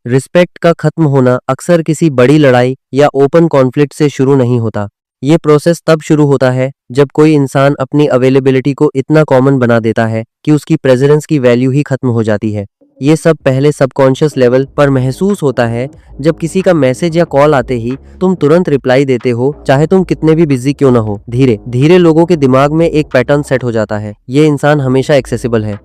Respect का खत्म होना अक्सर किसी बड़ी लड़ाई या ओपन कॉन्फ्लिक्ट से शुरू नहीं होता। ये प्रोसेस तब शुरू होता है जब कोई इंसान अपनी अवेलेबिलिटी को इतना कॉमन बना देता है कि उसकी प्रेजेंस की वैल्यू ही खत्म हो जाती है। ये सब पहले सबकॉन्शियस लेवल पर महसूस होता है। जब किसी का मैसेज या कॉल आते ही तुम तुरंत रिप्लाई देते हो, चाहे तुम कितने भी बिजी क्यों ना हो। धीरे धीरे लोगों के दिमाग में एक पैटर्न सेट हो जाता है, ये इंसान हमेशा एक्सेसिबल है।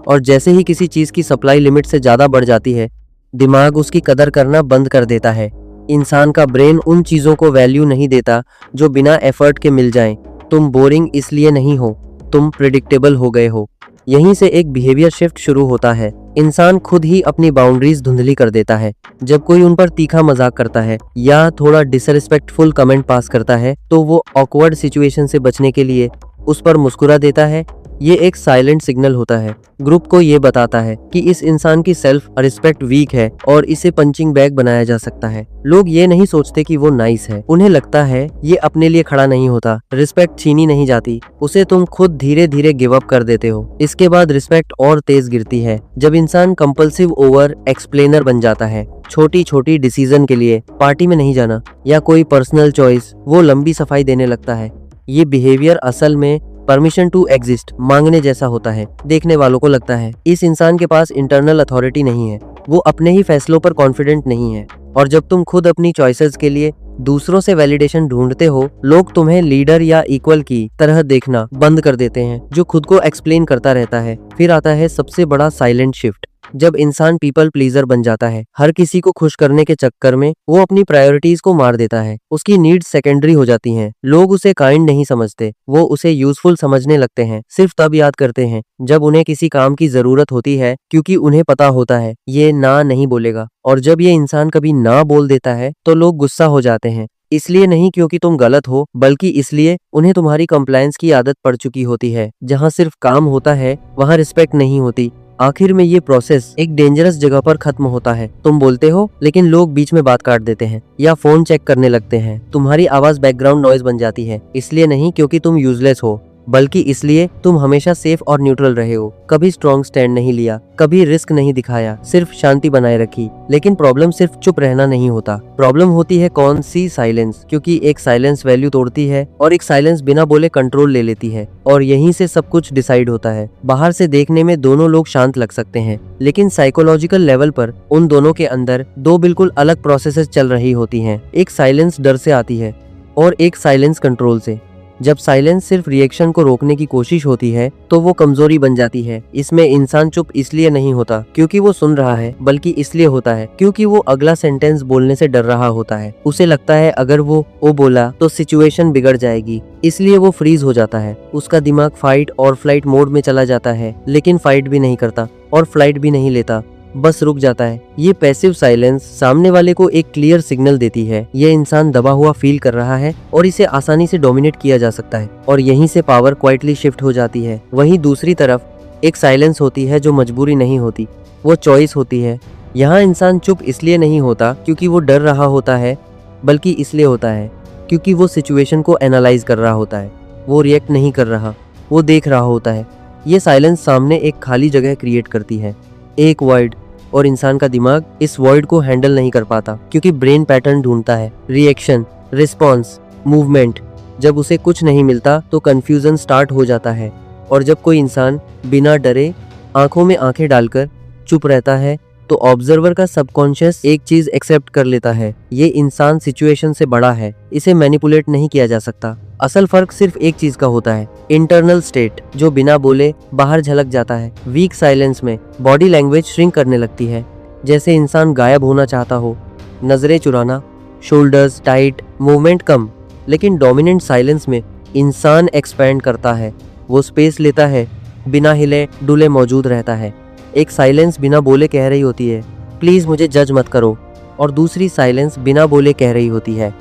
और जैसे ही किसी चीज की सप्लाई लिमिट से ज्यादा बढ़ जाती है, दिमाग उसकी कदर करना बंद कर देता है। इंसान का ब्रेन उन चीजों को वैल्यू नहीं देता जो बिना एफर्ट के मिल जाएं। तुम बोरिंग इसलिए नहीं हो, तुम प्रिडिक्टेबल हो गए हो। यहीं से एक बिहेवियर शिफ्ट शुरू होता है। इंसान खुद ही अपनी बाउंड्रीज धुंधली कर देता है। जब कोई उन पर तीखा मजाक करता है या थोड़ा डिसरिस्पेक्टफुल कमेंट पास करता है, तो वो ऑकवर्ड सिचुएशन से बचने के लिए उस पर मुस्कुरा देता है। ये एक साइलेंट सिग्नल होता है, ग्रुप को ये बताता है कि इस इंसान की सेल्फ रिस्पेक्ट वीक है और इसे पंचिंग बैग बनाया जा सकता है। लोग ये नहीं सोचते कि वो नाइस है, उन्हें लगता है ये अपने लिए खड़ा नहीं होता। रिस्पेक्ट छीनी नहीं जाती, उसे तुम खुद धीरे धीरे गिव अप कर देते हो। इसके बाद रिस्पेक्ट और तेज गिरती है जब इंसान कंपल्सिव ओवर एक्सप्लेनर बन जाता है। छोटी छोटी डिसीजन के लिए पार्टी में नहीं जाना या कोई पर्सनल चॉइस, वो लंबी सफाई देने लगता है। ये बिहेवियर असल में परमिशन टू एग्जिस्ट मांगने जैसा होता है। देखने वालों को लगता है इस इंसान के पास इंटरनल अथॉरिटी नहीं है, वो अपने ही फैसलों पर कॉन्फिडेंट नहीं है। और जब तुम खुद अपनी चॉइसेस के लिए दूसरों से वैलिडेशन ढूंढते हो, लोग तुम्हें लीडर या इक्वल की तरह देखना बंद कर देते हैं, जो खुद को एक्सप्लेन करता रहता है। फिर आता है सबसे बड़ा साइलेंट शिफ्ट, जब इंसान पीपल प्लीजर बन जाता है। हर किसी को खुश करने के चक्कर में वो अपनी प्रायोरिटीज को मार देता है। उसकी नीड्स सेकेंडरी हो जाती हैं। लोग उसे काइंड नहीं समझते, वो उसे यूजफुल समझने लगते हैं। सिर्फ तब याद करते हैं जब उन्हें किसी काम की जरूरत होती है, क्योंकि उन्हें पता होता है ये ना नहीं बोलेगा। और जब ये इंसान कभी ना बोल देता है तो लोग गुस्सा हो जाते हैं। इसलिए नहीं क्योंकि तुम गलत हो, बल्कि इसलिए उन्हें तुम्हारी कंप्लायंस की आदत पड़ चुकी होती है। जहाँ सिर्फ काम होता है वहाँ रिस्पेक्ट नहीं होती। आखिर में ये प्रोसेस एक डेंजरस जगह पर खत्म होता है। तुम बोलते हो लेकिन लोग बीच में बात काट देते हैं या फोन चेक करने लगते हैं। तुम्हारी आवाज बैकग्राउंड नॉइज बन जाती है, इसलिए नहीं क्योंकि तुम यूजलेस हो, बल्कि इसलिए तुम हमेशा सेफ और न्यूट्रल रहे हो। कभी स्ट्रॉन्ग स्टैंड नहीं लिया, कभी रिस्क नहीं दिखाया, सिर्फ शांति बनाए रखी। लेकिन प्रॉब्लम सिर्फ चुप रहना नहीं होता, प्रॉब्लम होती है कौन सी? साइलेंस। क्योंकि एक साइलेंस वैल्यू तोड़ती है और एक साइलेंस बिना बोले कंट्रोल ले लेती है। और यहीं से सब कुछ डिसाइड होता है। बाहर से देखने में दोनों लोग शांत लग सकते हैं, लेकिन साइकोलॉजिकल लेवल पर उन दोनों के अंदर दो बिल्कुल अलग प्रोसेसेस चल रही होती हैं। एक साइलेंस डर से आती है और एक साइलेंस कंट्रोल से। जब साइलेंस सिर्फ रिएक्शन को रोकने की कोशिश होती है तो वो कमजोरी बन जाती है। इसमें इंसान चुप इसलिए नहीं होता क्योंकि वो सुन रहा है, बल्कि इसलिए होता है क्योंकि वो अगला सेंटेंस बोलने से डर रहा होता है। उसे लगता है अगर वो ओ बोला तो सिचुएशन बिगड़ जाएगी, इसलिए वो फ्रीज हो जाता है। उसका दिमाग फाइट और फ्लाइट मोड में चला जाता है, लेकिन फाइट भी नहीं करता और फ्लाइट भी नहीं लेता, बस रुक जाता है। ये पैसिव साइलेंस सामने वाले को एक क्लियर सिग्नल देती है, ये इंसान दबा हुआ फील कर रहा है और इसे आसानी से डोमिनेट किया जा सकता है। और यहीं से पावर क्वाइटली शिफ्ट हो जाती है। वहीं दूसरी तरफ एक साइलेंस होती है जो मजबूरी नहीं होती, वो चॉइस होती है। यहाँ इंसान चुप इसलिए नहीं होता क्योंकि वो डर रहा होता है, बल्कि इसलिए होता है क्योंकि वो सिचुएशन को एनालाइज कर रहा होता है। वो रिएक्ट नहीं कर रहा, वो देख रहा होता है। ये साइलेंस सामने एक खाली जगह क्रिएट करती है, एक वर्ड, और इंसान का दिमाग इस वर्ड को हैंडल नहीं कर पाता क्योंकि ब्रेन पैटर्न ढूंढता है, रिएक्शन, रिस्पॉन्स, मूवमेंट। जब उसे कुछ नहीं मिलता तो कंफ्यूजन स्टार्ट हो जाता है। और जब कोई इंसान बिना डरे आंखों में आंखें डालकर चुप रहता है तो ऑब्जर्वर का सबकॉन्शियस एक चीज एक्सेप्ट कर लेता है, ये इंसान सिचुएशन से बड़ा है, इसे मैनिपुलेट नहीं किया जा सकता। असल फर्क सिर्फ एक चीज का होता है, इंटरनल स्टेट, जो बिना बोले बाहर झलक जाता है। वीक साइलेंस में बॉडी लैंग्वेज श्रिंक करने लगती है, जैसे इंसान गायब होना चाहता हो, नजरें चुराना, शोल्डर्स टाइट, मूवमेंट कम। लेकिन डोमिनेंट साइलेंस में इंसान एक्सपैंड करता है, वो स्पेस लेता है, बिना हिले डुले मौजूद रहता है। एक साइलेंस बिना बोले कह रही होती है, प्लीज मुझे जज मत करो, और दूसरी साइलेंस बिना बोले कह रही होती है,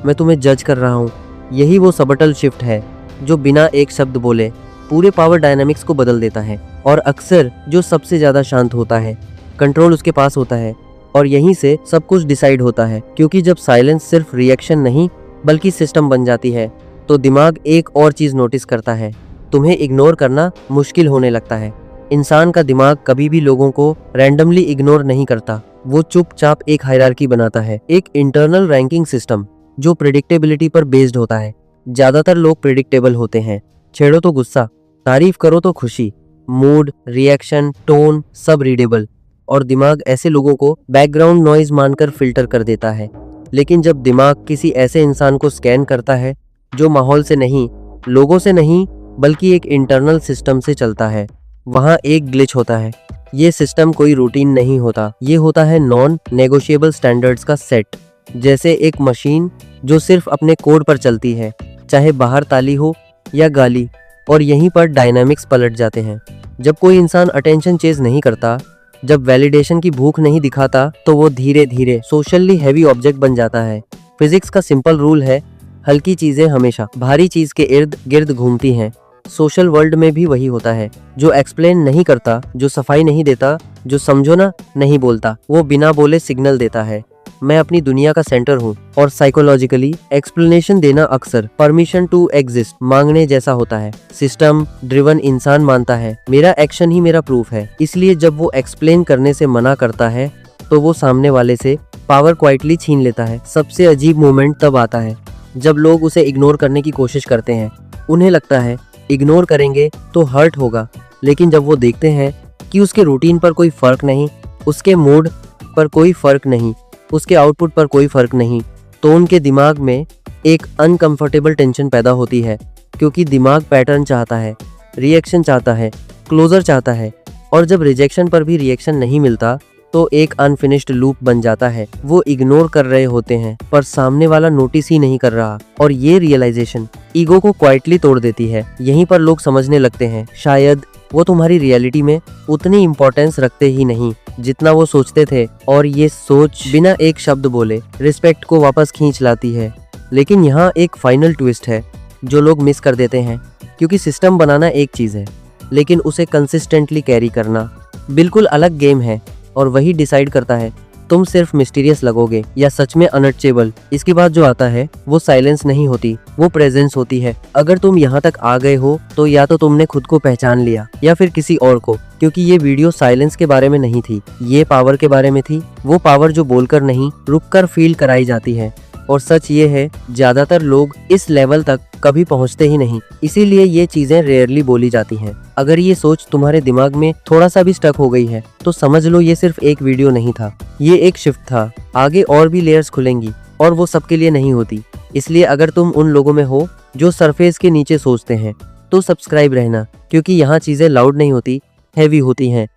मैं तुम्हें जज कर रहा हूँ। यही वो सबटल शिफ्ट है जो बिना एक शब्द बोले पूरे पावर डायनामिक्स को बदल देता है। और अक्सर जो सबसे ज्यादा शांत होता है, कंट्रोल उसके पास होता है, और यहीं से सब कुछ डिसाइड होता है। क्योंकि जब साइलेंस सिर्फ रिएक्शन नहीं बल्कि सिस्टम बन जाती है तो दिमाग एक और चीज नोटिस करता है, तुम्हें इग्नोर करना मुश्किल होने लगता है। इंसान का दिमाग कभी भी लोगों को रैंडमली इग्नोर नहीं करता, वो चुपचाप एक हायरार्की बनाता है, एक इंटरनल रैंकिंग सिस्टम जो प्रिडिक्टेबिलिटी पर बेस्ड होता है। ज्यादातर लोग प्रिडिक्टेबल होते हैं, छेड़ो तो गुस्सा, तारीफ करो तो खुशी, मूड, रिएक्शन, टोन सब रीडेबल, और दिमाग ऐसे लोगों को बैकग्राउंड नॉइज मानकर फिल्टर कर देता है। लेकिन जब दिमाग किसी ऐसे इंसान को स्कैन करता है जो माहौल से नहीं, लोगों से नहीं, बल्कि एक इंटरनल सिस्टम से चलता है, वहाँ एक ग्लिच होता है। ये सिस्टम कोई रूटीन नहीं होता, ये होता है नॉन नेगोशिएबल स्टैंडर्ड्स का सेट। जैसे एक मशीन जो सिर्फ अपने कोड पर चलती है, चाहे बाहर ताली हो या गाली, और यहीं पर डायनामिक्स पलट जाते हैं। जब कोई इंसान अटेंशन चेज नहीं करता, जब वैलिडेशन की भूख नहीं दिखाता, तो वो धीरे धीरे सोशली हैवी ऑब्जेक्ट बन जाता है। फिजिक्स का सिंपल रूल है, हल्की चीजें हमेशा भारी चीज के इर्द गिर्द घूमती हैं। सोशल वर्ल्ड में भी वही होता है। जो एक्सप्लेन नहीं करता, जो सफाई नहीं देता, जो समझो ना नहीं बोलता, वो बिना बोले सिग्नल देता है, मैं अपनी दुनिया का सेंटर हूँ। और साइकोलॉजिकली एक्सप्लेनेशन देना अक्सर परमिशन टू एग्जिस्ट मांगने जैसा होता है। सिस्टम ड्रिवन इंसान मानता है मेरा एक्शन ही मेरा प्रूफ है, इसलिए जब वो एक्सप्लेन करने से मना करता है तो वो सामने वाले से पावर क्वाइटली छीन लेता है। सबसे अजीब मोमेंट तब आता है जब लोग उसे इग्नोर करने की कोशिश करते हैं। उन्हें लगता है इग्नोर करेंगे तो हर्ट होगा, लेकिन जब वो देखते हैं कि उसके रूटीन पर कोई फर्क नहीं, उसके मूड पर कोई फर्क नहीं, उसके आउटपुट पर कोई फर्क नहीं, तो उनके दिमाग में एक अनकंफर्टेबल टेंशन पैदा होती है। क्योंकि दिमाग पैटर्न चाहता है, रिएक्शन चाहता है, क्लोजर चाहता है, और जब रिजेक्शन पर भी रिएक्शन नहीं मिलता तो एक अनफिनिश्ड लूप बन जाता है। वो इग्नोर कर रहे होते हैं पर सामने वाला नोटिस ही नहीं कर रहा, और ये रियलाइजेशन ईगो को क्वाइटली तोड़ देती है। यहीं पर लोग समझने लगते हैं शायद वो तुम्हारी रियलिटी में उतनी इंपॉर्टेंस रखते ही नहीं जितना वो सोचते थे, और ये सोच बिना एक शब्द बोले रिस्पेक्ट को वापस खींच लाती है। लेकिन यहाँ एक फाइनल ट्विस्ट है जो लोग मिस कर देते हैं, क्योंकि सिस्टम बनाना एक चीज है, लेकिन उसे कंसिस्टेंटली कैरी करना बिल्कुल अलग गेम है। और वही डिसाइड करता है तुम सिर्फ मिस्टीरियस लगोगे या सच में अनटचेबल। इसके बाद जो आता है वो साइलेंस नहीं होती, वो प्रेजेंस होती है। अगर तुम यहाँ तक आ गए हो तो या तो तुमने खुद को पहचान लिया या फिर किसी और को, क्योंकि ये वीडियो साइलेंस के बारे में नहीं थी, ये पावर के बारे में थी। वो पावर जो बोलकर नहीं, रुककर फील कराई जाती है। और सच ये है ज्यादातर लोग इस लेवल तक कभी पहुंचते ही नहीं, इसीलिए ये चीजें रेयरली बोली जाती हैं। अगर ये सोच तुम्हारे दिमाग में थोड़ा सा भी स्टक हो गई है तो समझ लो ये सिर्फ एक वीडियो नहीं था, ये एक शिफ्ट था। आगे और भी लेयर्स खुलेंगी और वो सबके लिए नहीं होती। इसलिए अगर तुम उन लोगों में हो जो सरफेस के नीचे सोचते हैं तो सब्सक्राइब रहना, क्योंकि यहाँ चीजें लाउड नहीं होती, हैवी होती हैं।